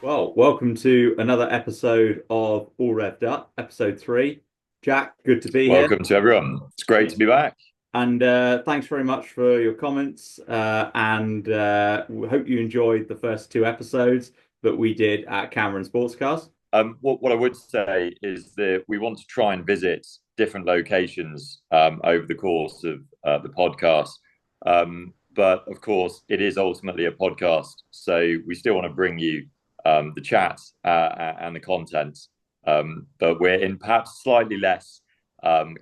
Well, welcome to another episode of All Revved Up, episode 3. Jack, good to be here. Welcome to everyone. It's great to be back. And thanks very much for your comments. And we hope you enjoyed the first two episodes that we did at Cameron Sports Cars. What I would say is that we want to try and visit different locations over the course of the podcast. But of course, it is ultimately a podcast. So we still want to bring you the chat and the content. But we're in perhaps slightly less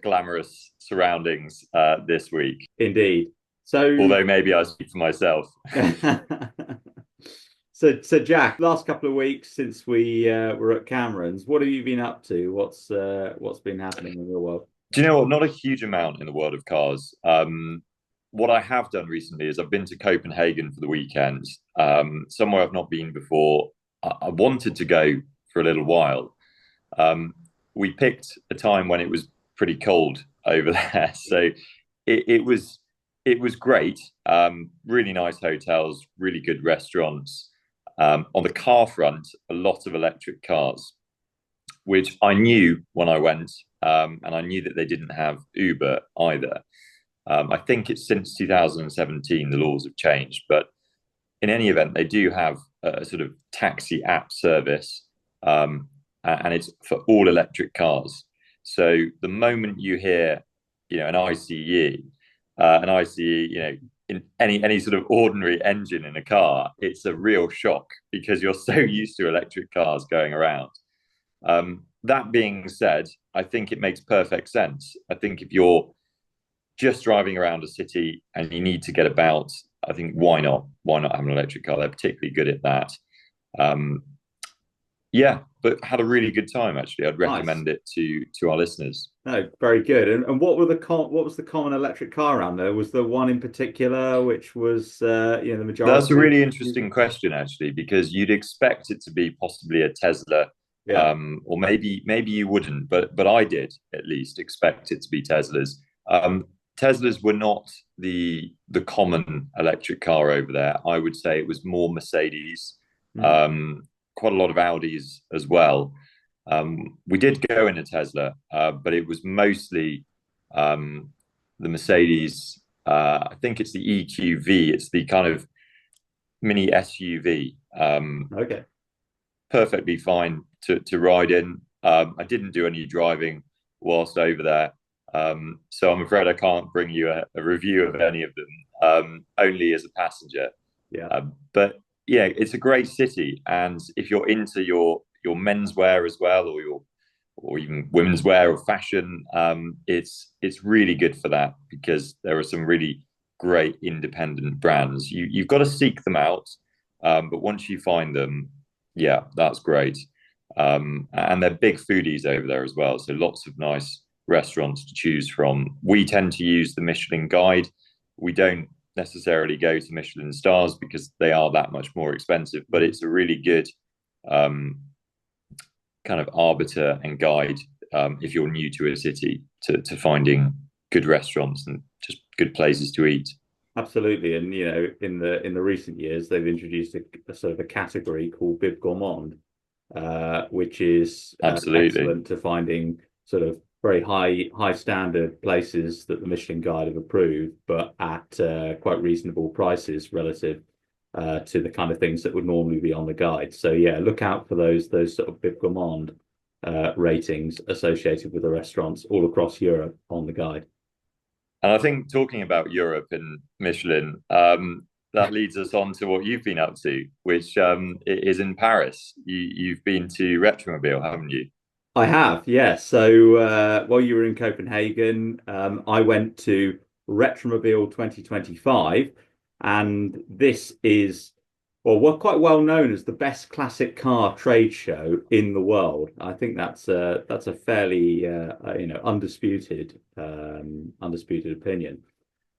glamorous surroundings this week. Indeed. So, Although maybe I speak for myself. so Jack, last couple of weeks since we were at Cameron's, what have you been up to? What's been happening in your world? Do you know what? Not a huge amount in the world of cars. What I have done recently is I've been to Copenhagen for the weekend, somewhere I've not been before. I wanted to go for a little while. We picked a time when it was pretty cold over there, so it was great. Really nice hotels, really good restaurants. On the car front, a lot of electric cars, which I knew when I went, and I knew that they didn't have Uber either. I think it's since 2017 the laws have changed, but in any event, they do have a sort of taxi app service, and it's for all electric cars. So the moment you hear, an ICE, in any sort of ordinary engine in a car, it's a real shock because you're so used to electric cars going around. That being said, I think it makes perfect sense. I think if you're just driving around a city and you need to get about, I think why not? Why not have an electric car? They're particularly good at that. Yeah, but had a really good time actually. I'd Nice. recommend it to our listeners. No, very good. And what was the common electric car around there? Was there one in particular which was the That's a majority of really users? interesting question actually, because you'd expect it to be possibly a Tesla, Yeah. or maybe you wouldn't, but I did at least expect it to be Teslas. Teslas were not the common electric car over there. I would say it was more Mercedes, Mm. um, quite a lot of Audis as well. We did go in a Tesla, but it was mostly the Mercedes. I think it's the EQV. It's the kind of mini SUV. Okay. Perfectly fine to ride in. I didn't do any driving whilst over there. So I'm afraid I can't bring you a review of any of them, only as a passenger. Yeah. But yeah, it's a great city, and if you're into your menswear as well, or even women's wear or fashion, it's really good for that because there are some really great independent brands. You've got to seek them out, but once you find them, yeah, that's great. And they're big foodies over there as well, so lots of nice restaurants to choose from. We tend to use the Michelin Guide. We don't necessarily go to Michelin stars because they are that much more expensive, but it's a really good um, kind of arbiter and guide if you're new to a city to finding good restaurants and just good places to eat. Absolutely. And in the recent years, they've introduced a sort of a category called Bib Gourmand, which is Absolutely. excellent to finding sort of very high standard places that the Michelin Guide have approved, but at quite reasonable prices relative to the kind of things that would normally be on the guide. So yeah, look out for those sort of Bib Gourmand ratings associated with the restaurants all across Europe on the guide. And I think talking about Europe and Michelin, that leads us on to what you've been up to, which is in Paris. You've been to Retromobile, haven't you? I have, yes. So while you were in Copenhagen, I went to Retromobile 2025, and this is, well, we're quite well known as the best classic car trade show in the world. I think that's a fairly undisputed opinion.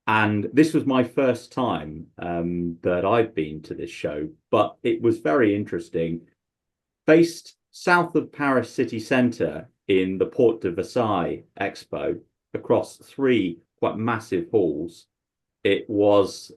And this was my first time that I've been to this show, but it was very interesting. Based south of Paris city centre in the Porte de Versailles Expo, across three quite massive halls, it was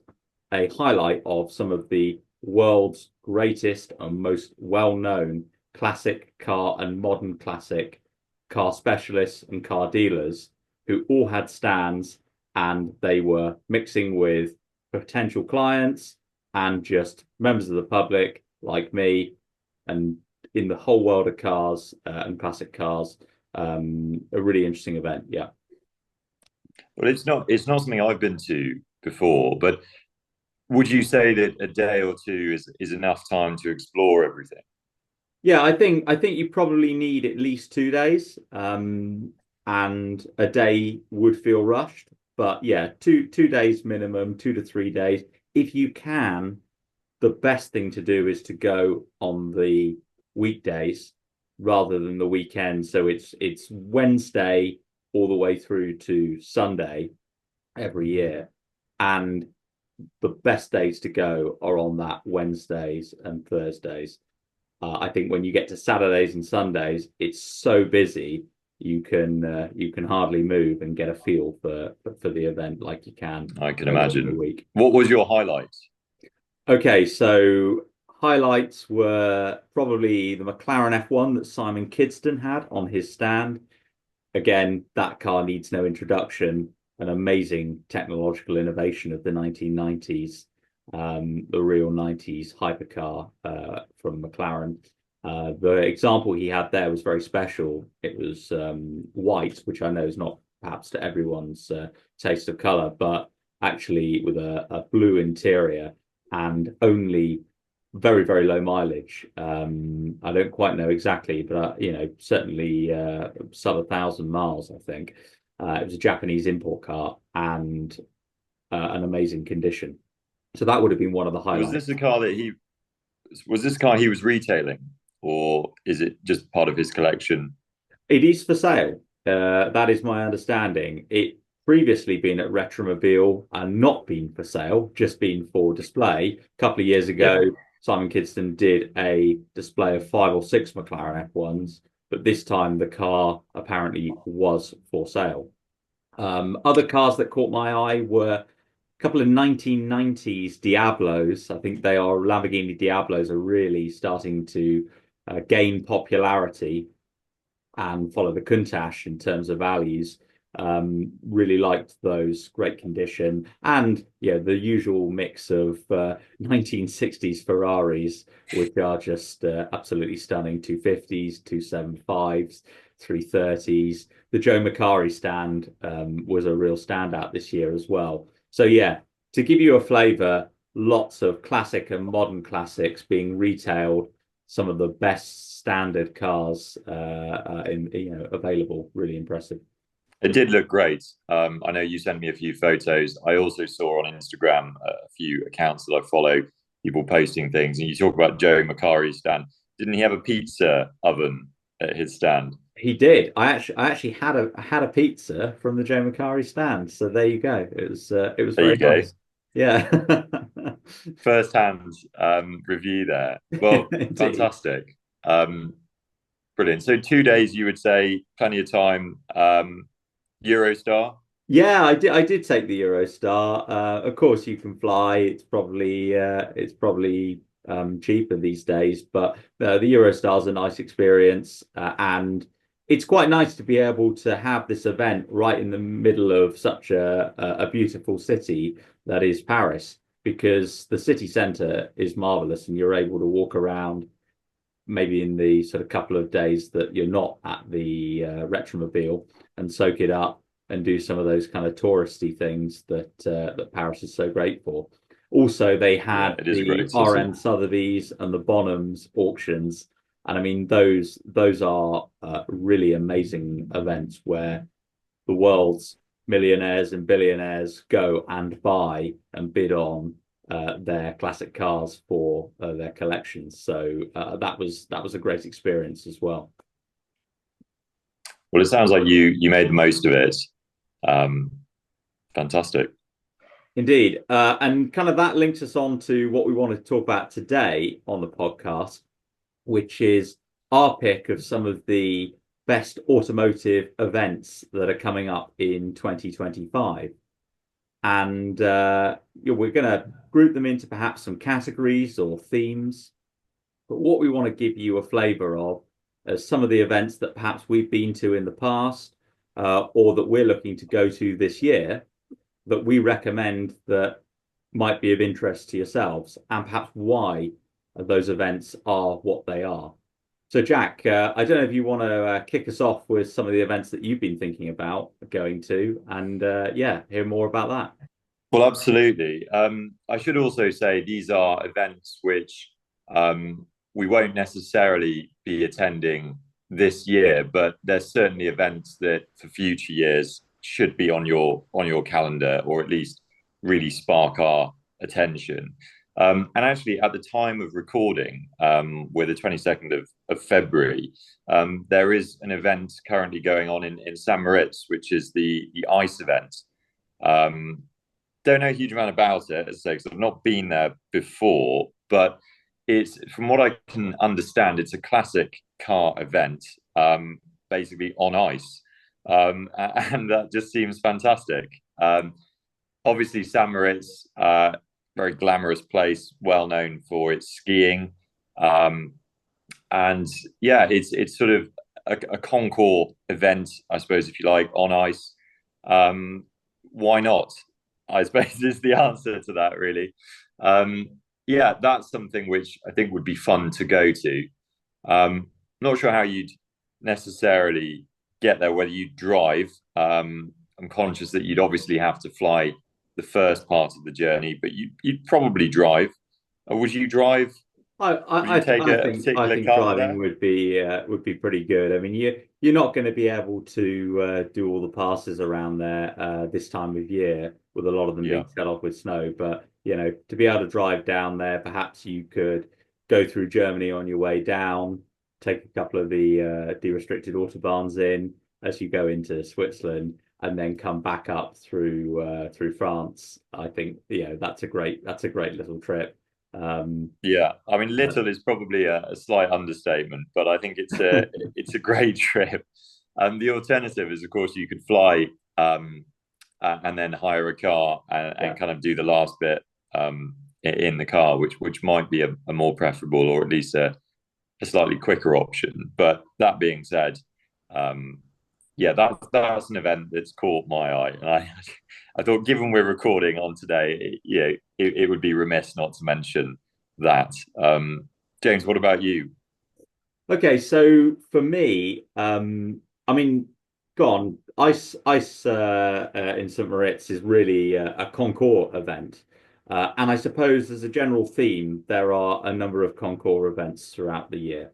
a highlight of some of the world's greatest and most well-known classic car and modern classic car specialists and car dealers who all had stands, and they were mixing with potential clients and just members of the public like me, and in the whole world of cars and classic cars. A really interesting event. Yeah. Well, it's not something I've been to before, but would you say that a day or two is enough time to explore everything? Yeah, I think you probably need at least 2 days, and a day would feel rushed. But yeah, two days minimum, 2 to 3 days. If you can, the best thing to do is to go on the weekdays rather than the weekend. So it's Wednesday all the way through to Sunday every year, and the best days to go are on that Wednesdays and Thursdays. I think when you get to Saturdays and Sundays, it's so busy you can hardly move and get a feel for the event like you can I can later in the imagine. week. What was your highlight? Okay, so highlights were probably the McLaren F1 that Simon Kidston had on his stand. Again, that car needs no introduction. An amazing technological innovation of the 1990s, the real 90s hypercar from McLaren. The example he had there was very special. It was white, which I know is not perhaps to everyone's taste of color, but actually with a blue interior and only very, very low mileage. I don't quite know exactly, but certainly sub 1,000 miles, I think. It was a Japanese import car and an amazing condition. So that would have been one of the Was highlights. this a car that he was this car he was retailing, or is it just part of his collection? It is for sale. That is my understanding. It previously been at Retromobile and not been for sale, just been for display. A couple of years ago, Yeah. Simon Kidston did a display of 5 or 6 McLaren F1s, but this time the car apparently was for sale. Other cars that caught my eye were a couple of 1990s Diablos. I think they are Lamborghini Diablos are really starting to gain popularity and follow the Countach in terms of values. Really liked those, great condition, and yeah, the usual mix of 1960s Ferraris, which are just absolutely stunning. 250s, 275s, 330s. The Joe Macari stand was a real standout this year as well. So yeah, to give you a flavour, lots of classic and modern classics being retailed, some of the best standard cars in available. Really impressive. It did look great. I know you sent me a few photos. I also saw on Instagram a few accounts that I follow, people posting things, and you talk about Joe Macari's stand. Didn't he have a pizza oven at his stand? He did. I actually had a pizza from the Joe Macari stand. So there you go. It was There very you go. nice. Yeah. First hand review there. Well, Indeed. fantastic. Um, Brilliant. So 2 days, you would say, plenty of time. Eurostar. Yeah, I did take the Eurostar. Of course, you can fly. It's probably cheaper these days, but the Eurostar's a nice experience, and it's quite nice to be able to have this event right in the middle of such a beautiful city that is Paris, because the city centre is marvelous, and you're able to walk around maybe in the sort of couple of days that you're not at the Retromobile and soak it up and do some of those kind of touristy things that Paris is so great for. Also, they Yeah, had it is a the great city. R.N. Sotheby's and the Bonhams auctions, and I mean those are really amazing events where the world's millionaires and billionaires go and buy and bid on their classic cars for their collections. So that was a great experience as well. Well, it sounds like you made the most of it. Um, Fantastic. Indeed. And kind of that links us on to what we want to talk about today on the podcast, which is our pick of some of the best automotive events that are coming up in 2025. and we're going to group them into perhaps some categories or themes. But what we want to give you a flavour of is some of the events that perhaps we've been to in the past, or that we're looking to go to this year, that we recommend that might be of interest to yourselves, and perhaps why those events are what they are. So, Jack, I don't know if you want to kick us off with some of the events that you've been thinking about going to, and yeah, hear more about that. Well, absolutely. I should also say these are events which we won't necessarily be attending this year, but there's certainly events that for future years should be on your calendar, or at least really spark our attention. And actually, at the time of recording, we're the 22nd of February, there is an event currently going on in St. Moritz, which is the ice event. Um, don't know a huge amount about it, as I say, because I've not been there before. But it's, from what I can understand, it's a classic car event, basically on ice, and that just seems fantastic. Obviously, St. Moritz, very glamorous place, well known for its skiing, um, and yeah, it's sort of a concours event, I suppose, if you like, on ice. Why not? I suppose is the answer to that, really. Um, yeah, that's something which I think would be fun to go to. Not sure how you'd necessarily get there, whether you drive. I'm conscious that you'd obviously have to fly the first part of the journey, but you'd probably drive. Or would you drive? Would you take a I particular think car driving there? would be pretty good. I mean, you're not going to be able to do all the passes around there this time of year, with a lot of them Yeah, being set off with snow. But to be able to drive down there, perhaps you could go through Germany on your way down, take a couple of the de-restricted autobahns in as you go into Switzerland, and then come back up through France. I think that's a great little trip. Um, yeah. I mean, uh, little is probably a slight understatement, but I think it's a great trip. The alternative is, of course, you could fly, and then hire a car and yeah. kind of do the last bit in the car, which might be a more preferable, or at least a slightly quicker option. But that being said, um, yeah, that's an event that's caught my eye, and I thought, given we're recording on today, it would be remiss not to mention that. James, what about you? Okay, so for me, I mean, gone ice in St. Moritz is really a concours event, and I suppose as a general theme, there are a number of concours events throughout the year.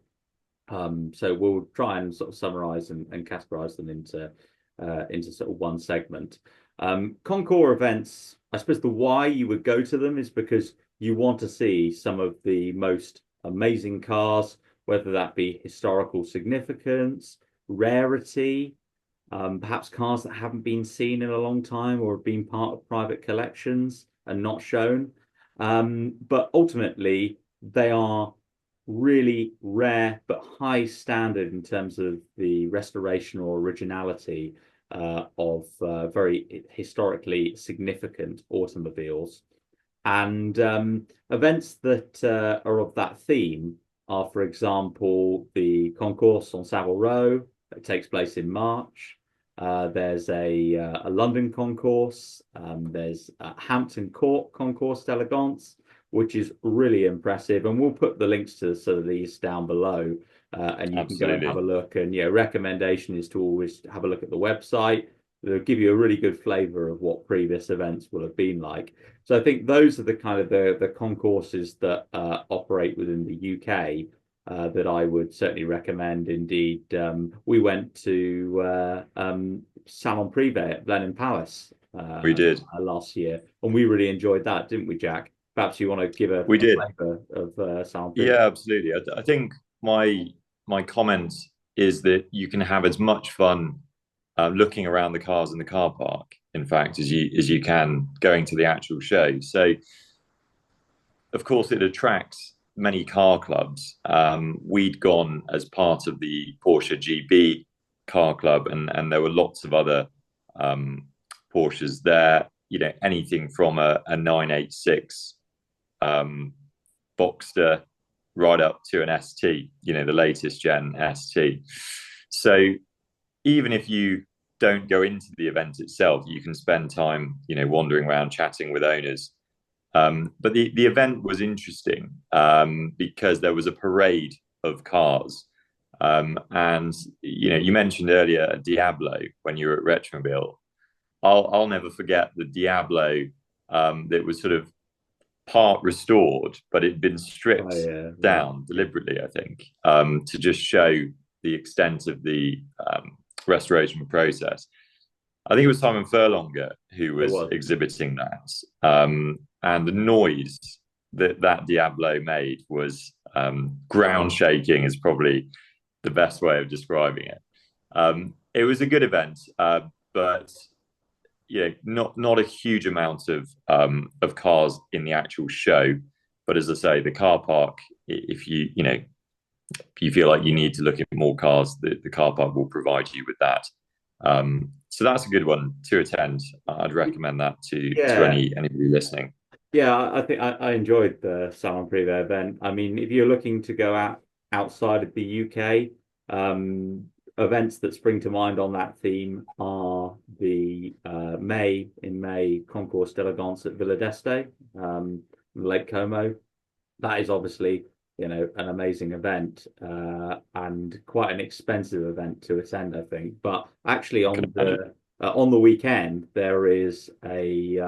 So we'll try and sort of summarize and categorize them into sort of one segment. Concours events, I suppose the why you would go to them is because you want to see some of the most amazing cars, whether that be historical significance, rarity, perhaps cars that haven't been seen in a long time or have been part of private collections and not shown. But ultimately, they are really rare but high standard in terms of the restoration or originality of very historically significant automobiles. And events that are of that theme are, for example, the Concours on Savile Row that takes place in March. There's a London concourse. There's a Hampton Court Concours d'Elegance, which is really impressive. And we'll put the links to sort of these down below, and you can go and have a Absolutely. look. And recommendation is to always have a look at the website. They'll give you a really good flavour of what previous events will have been like. So I think those are the kind of the concourses that operate within the UK that I would certainly recommend. Indeed, we went to Salon Privé at Blenheim Palace We did. last year, and we really enjoyed that, didn't we, Jack? Perhaps you want to give We a did. flavour of Salon Privé. Yeah, absolutely. I think my comment is that you can have as much fun looking around the cars in the car park, in fact, as you can going to the actual show. So, of course, it attracts many car clubs. We'd gone as part of the Porsche GB car club, and there were lots of other um, Porsches there. anything from a 986 um, Boxster right up to an ST, the latest gen ST. So even if you don't go into the event itself, you can spend time, wandering around chatting with owners. But the event was interesting because there was a parade of cars. And you mentioned earlier a Diablo when you were at Retromobile. I'll never forget the Diablo that was sort of part restored, but it'd been Oh stripped yeah, yeah. down deliberately, I think, to just show the extent of the restoration process. I think it was Simon Furlonger who It was was. exhibiting that, and the noise that Diablo made was ground shaking. Is probably the best way of describing it. It was a good event, but not a huge amount of cars in the actual show. But as I say, the car park, if if you feel like you need to look at more cars, the car park will provide you with that. So that's a good one to attend. I'd recommend that to Yeah, anybody listening. yeah. I think I enjoyed the Salon Privé event. I mean, if you're looking to go outside of the UK, events that spring to mind on that theme are the May Concours d'Elegance at Villa d'Este, Lake Como. That is obviously, an amazing event and quite an expensive event to attend, I think. But actually, I can imagine. on the weekend, there is a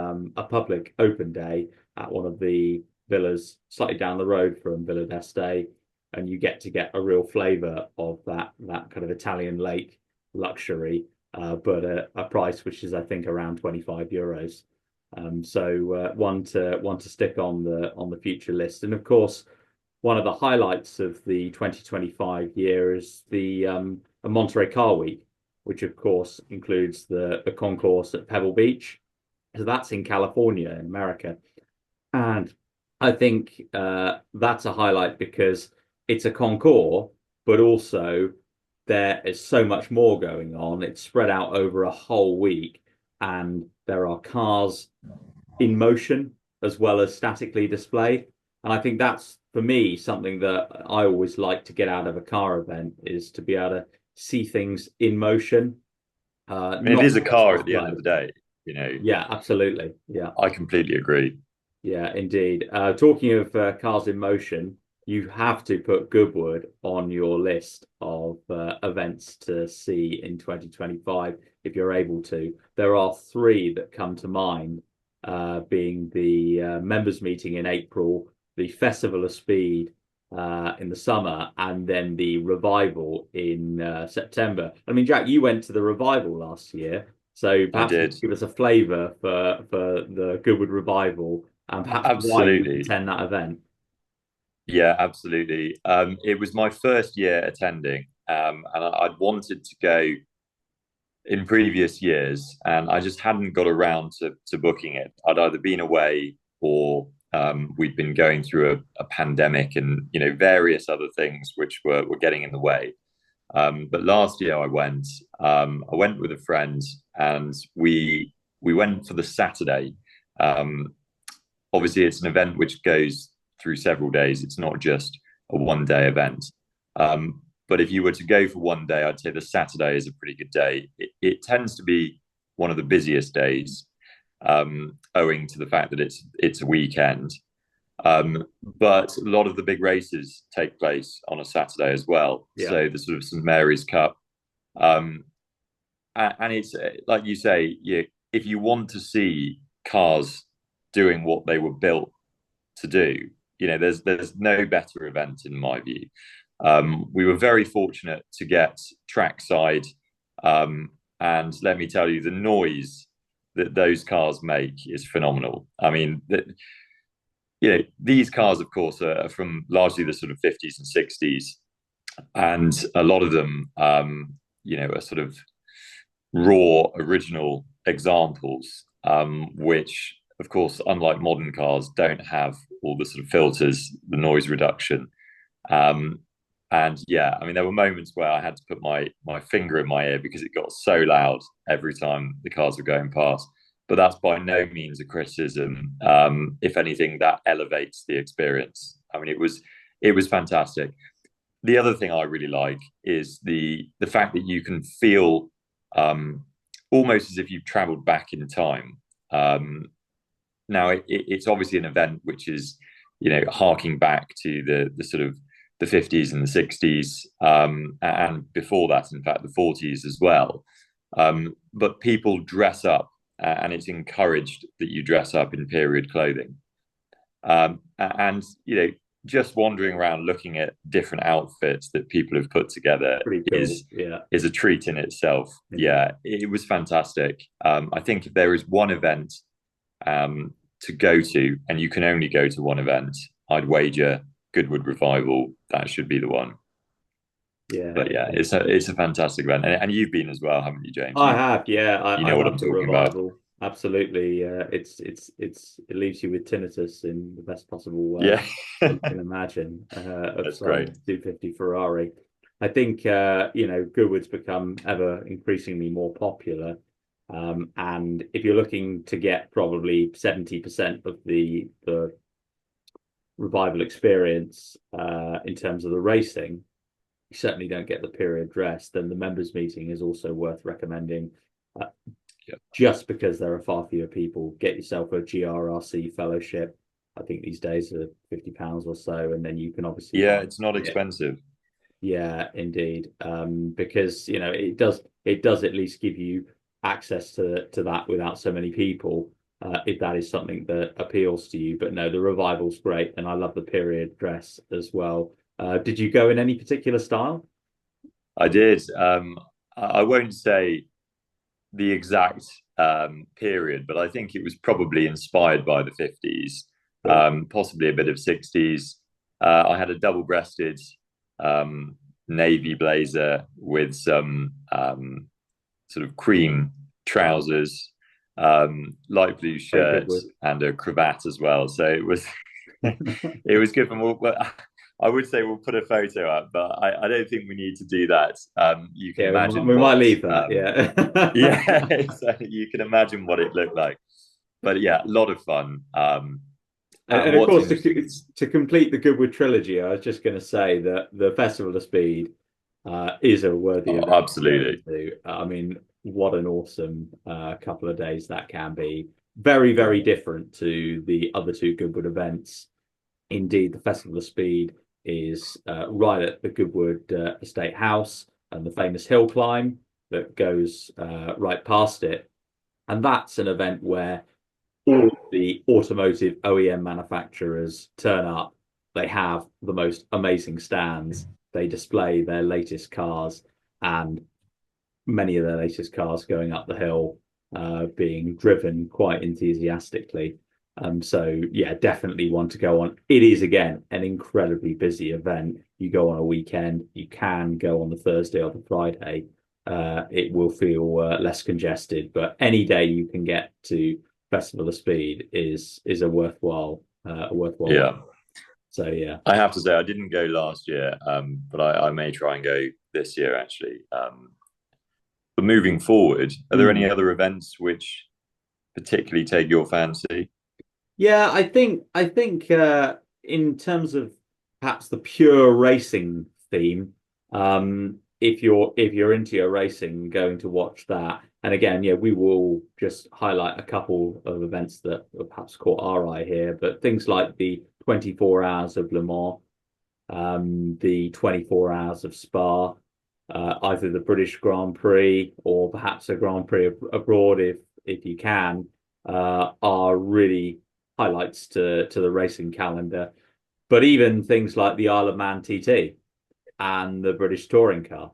public open day at one of the villas slightly down the road from Villa d'Este, and you get a real flavour of that kind of Italian lake luxury, but a price which is, I think, around €25. So one to stick on the future list, and of course, one of the highlights of the 2025 year is the Monterey Car Week, which of course includes the concourse at Pebble Beach. So that's in California, in America, and I think that's a highlight because it's a concours, but also there is so much more going on. It's spread out over a whole week, and there are cars in motion as well as statically displayed. And I think that's for me something that I always like to get out of a car event is to be able to see things in motion, I mean, it not is a just car at the end display. of the day. You know, Yeah, absolutely. Yeah. I completely agree. Yeah, indeed. Talking of cars in motion, you have to put Goodwood on your list of events to see in 2025 if you're able to. There are three that come to mind, being the members meeting in April, the Festival of Speed in the summer, and then the revival in September. I mean, Jack, you went to the revival last year, so I perhaps you did. could give us a flavour for the Goodwood revival and perhaps why you would Absolutely. attend that event. Yeah, absolutely. It was my first year attending, and I'd wanted to go in previous years, and I just hadn't got around to booking it. I'd either been away or we'd been going through a pandemic and various other things which were getting in the way. But last year I went. I went with a friend, and we went for the Saturday. Um, Obviously, it's an event which goes through several days. It's not just a one-day event. But if you were to go for one day, I'd say the Saturday is a pretty good day. It tends to be one of the busiest days, owing to the fact that it's a weekend. But a lot of the big races take place on a Saturday as well. Yeah, So the sort of St Mary's Cup, um, and it's like you say, if you want to see cars doing what they were built to do, there's no better event in my view. We were very fortunate to get trackside, and let me tell you, the noise that those cars make is phenomenal. I mean, these cars, of course, are from largely the sort of 50s and 60s, and a lot of them, are sort of raw, original examples, which, of course, unlike modern cars, don't have all the sort of filters, the noise reduction. Um, and yeah, I mean, there were moments where I had to put my finger in my ear because it got so loud every time the cars were going past. but that's by no means a criticism. If anything, that elevates the experience. I mean, it was fantastic. The other thing I really like is the fact that you can feel um, almost as if you've travelled back in time. Now, it's obviously an event which is, harking back to the sort of the 50s and the 60s, and before that, in fact, the 40s as well. But people dress up, and it's encouraged that you dress up in period clothing. And just wandering around looking at different outfits that people have put together Pretty cool. Yeah. is a treat in itself. Indeed. Yeah, it was fantastic. I think if there is one event to go to, and you can only go to one event, I'd wager Goodwood Revival. That should be the one. Yeah. But yeah, it's a fantastic event, and you've been as well, haven't you, James? I You have, yeah. you I know what I'm love the talking about. revival. Absolutely. It leaves you with tinnitus in the best possible way Yeah, you can imagine of that's some great. 250 Ferrari. I think Goodwood's become ever increasingly more popular. And if you're looking to get probably 70% of the revival experience in terms of the racing, you certainly don't get the period dress, then the members meeting is also worth recommending. Uh, Yeah, just because there are far fewer people, get yourself a GRRC fellowship. I think these days are £50 or so, and then you can obviously yeah, buy it's not it. expensive. Yeah, indeed. Because it does at least give you access to that without so many people, if that is something that appeals to you. But no, the revival's great, and I love the period dress as well. Did you go in any particular style? I did. I won't say the exact period, but I think it was probably inspired by the 50s, Cool. possibly a bit of 60s. I had a double-breasted um, navy blazer with some sort of cream trousers, light blue Very good shirt, with. and a cravat as well. So it was it was good. I would say we'll put a photo up, but I don't think we need to do that. You can Yeah, imagine we might what leave that. Yeah. yeah, so you can imagine what it looked like. But yeah, a lot of fun. And And of what's course, interesting is, to complete the Goodwood trilogy, I was just going to say that the Festival of Speed is a worthy oh, event to go absolutely, into. I mean, what an awesome couple of days that can be. Very, very yeah, different to the other two Goodwood events. Indeed, the Festival of Speed is right at the Goodwood Estate House and the famous hill climb that goes right past it. And that's an event where all the automotive OEM manufacturers turn up. They have the most amazing stands. They display their latest cars, and many of their latest cars going up the hill, being driven quite enthusiastically. So yeah, definitely one to go on. It is again an incredibly busy event. You go on a weekend, you can go on the Thursday or the Friday. It will feel less congested, but any day you can get to Festival of Speed is a worthwhile one. yeah. So yeah. I have to say, I didn't go last year, but I may try and go this year actually. But moving forward, are there any Mm. other events which particularly take your fancy? Yeah, I think in terms of perhaps the pure racing theme, if you're into your racing, going to watch that. And again, yeah, we will just highlight a couple of events that have perhaps caught our eye here, but things like the 24 hours of Le Mans, the 24 hours of Spa, either the British Grand Prix or perhaps a Grand Prix abroad if you can, are really highlights to the racing calendar. But even things like the Isle of Man TT and the British Touring Car,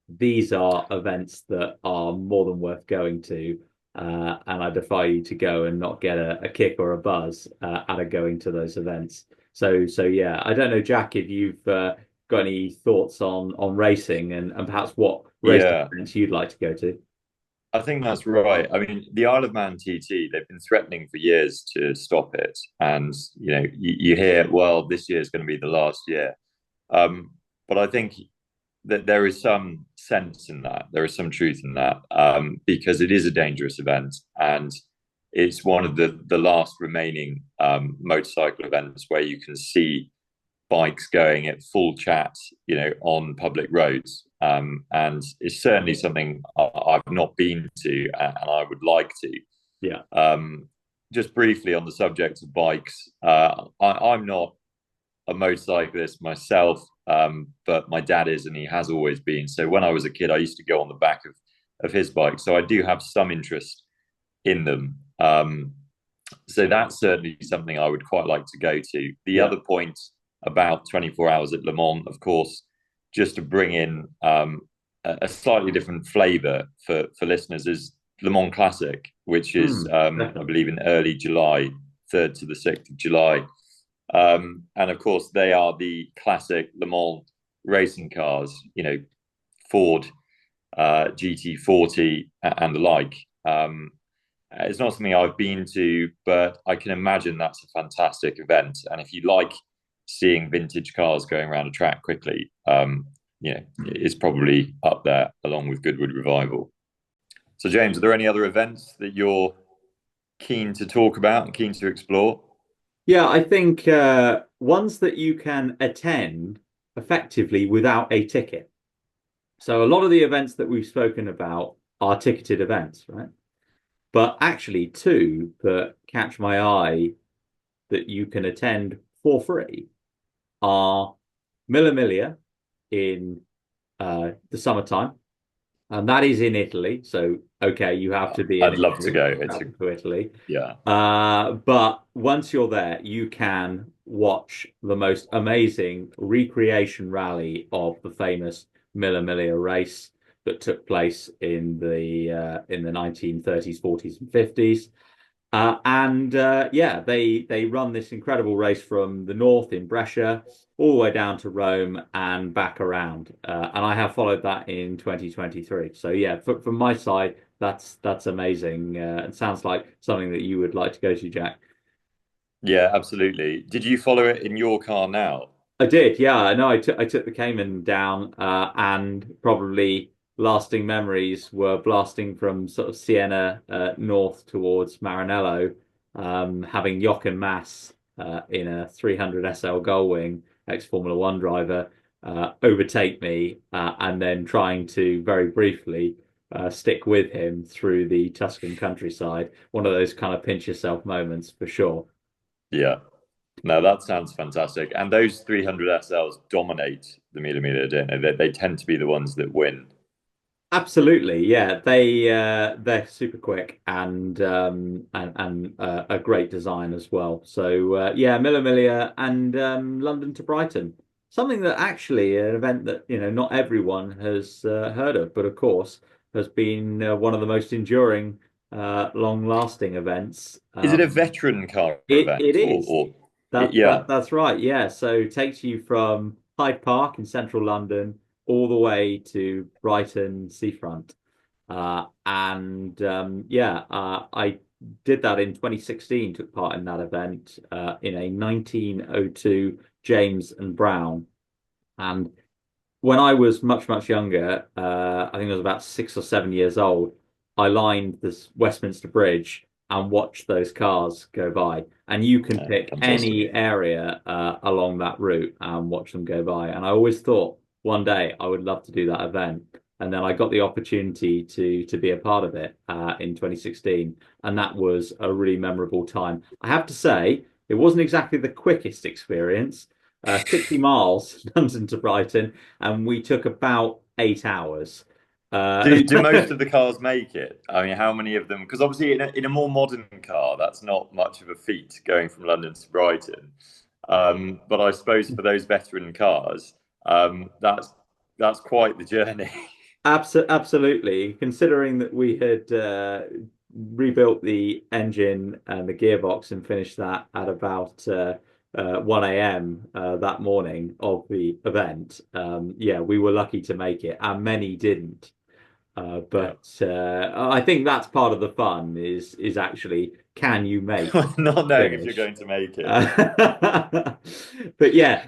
these are events that are more than worth going to. And I defy you to go and not get a kick or a buzz out of going to those events. So yeah, I don't know, Jack, if you've got any thoughts on racing and perhaps what racing Yeah, events you'd like to go to. I think that's right. I mean, the Isle of Man TT, they've been threatening for years to stop it. And, you hear, well, this year is going to be the last year. Um, but I think that there is some sense in that. There is some truth in that, because it is a dangerous event. And it's one of the last remaining motorcycle events where you can see bikes going at full chat, on public roads. And it's certainly something I've not been to, and I would like to. Yeah. Just briefly on the subject of bikes, I'm not a motorcyclist myself, but my dad is, and he has always been. So when I was a kid, I used to go on the back of his bike. So I do have some interest in them. So that's certainly something I would quite like to go to. The Yeah. other point about 24 hours at Le Mans, of course, just to bring in a slightly different flavour for listeners, is Le Mans Classic, which is, I Definitely. believe, in early July, 3rd to the 6th of July. And of course, they are the classic Le Mans racing cars, Ford GT40 and the like. It's not something I've been to, but I can imagine that's a fantastic event. And if you like seeing vintage cars going around a track quickly, it's probably up there along with Goodwood Revival. So, James, are there any other events that you're keen to talk about and keen to explore? Yeah, I think ones that you can attend effectively without a ticket. So a lot of the events that we've spoken about are ticketed events, right? But actually, two that catch my eye that you can attend for free are Mille Miglia in the summertime, and that is in Italy. So, okay, you have to be in I'd love to Italy go. to travel to Italy. Yeah, But once you're there, you can watch the most amazing recreation rally of the famous Mille Miglia race that took place in the 1930s, 40s, and 50s. Yeah, they run this incredible race from the north in Brescia all the way down to Rome and back around. And I have followed that in 2023. So yeah, from my side, that's amazing. It sounds like something that you would like to go to, Jack. yeah, absolutely. Did you follow it in your car now? I did, yeah. No, I took the Cayman down, and probably lasting memories were blasting from sort of Siena north towards Maranello, having Jochen Mass in a 300 SL Gullwing, ex-Formula One driver, overtake me, and then trying to very briefly stick with him through the Tuscan countryside. One of those kind of pinch yourself moments for sure. Yeah. No, that sounds fantastic. And those 300 SLs dominate the Mille Miglia, don't they? They tend to be the ones that win. Absolutely, yeah. They're super quick and a great design as well. So yeah, Mille Miglia and London to Brighton. Something that actually an event that not everyone has heard of, but of course has been one of the most enduring, long-lasting events. Is it a veteran car It event is. Yeah, That's right. Yeah. So it takes you from Hyde Park in central London all the way to Brighton seafront. I did that in 2016, took part in that event in a 1902 James and Brown. And when I was much, much younger, I think I was about 6 or 7 years old, I lined this Westminster Bridge and watched those cars go by. And you can pick any fantastic. area along that route and watch them go by. And I always thought one day I would love to do that event. And then I got the opportunity to be a part of it in 2016. And that was a really memorable time. I have to say, it wasn't exactly the quickest experience. 60 miles, London to Brighton, and we took about 8 hours. Do most of the cars make it? I mean, how many of them? Because obviously, in a more modern car, that's not much of a feat going from London to Brighton. But I suppose for those veteran cars, that's quite the journey. Absolutely. Considering that we had rebuilt the engine and the gearbox and finished that at about 1 a.m. That morning of the event, yeah, we were lucky to make it, and many didn't. Yeah. But I think that's part of the fun is actually can you make Not the knowing if you're finish? going to make it. But yeah,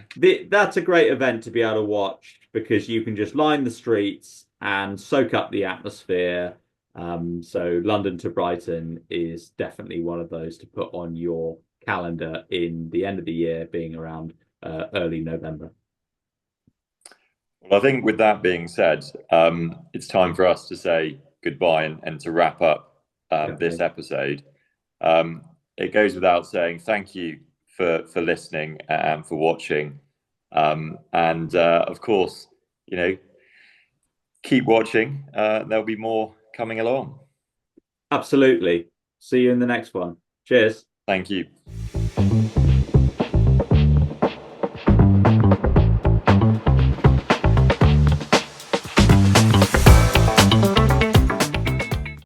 that's a great event to be able to watch because you can just line the streets and soak up the atmosphere. So London to Brighton is definitely one of those to put on your calendar in the end of the year, being around early November. Well, I think with that being said, it's time for us to say goodbye and to wrap up this Definitely. episode. Um, it goes without saying, thank you for listening and for watching. And of course, you know, keep watching. There'll be more coming along. Absolutely. See you in the next one. Cheers. Thank you.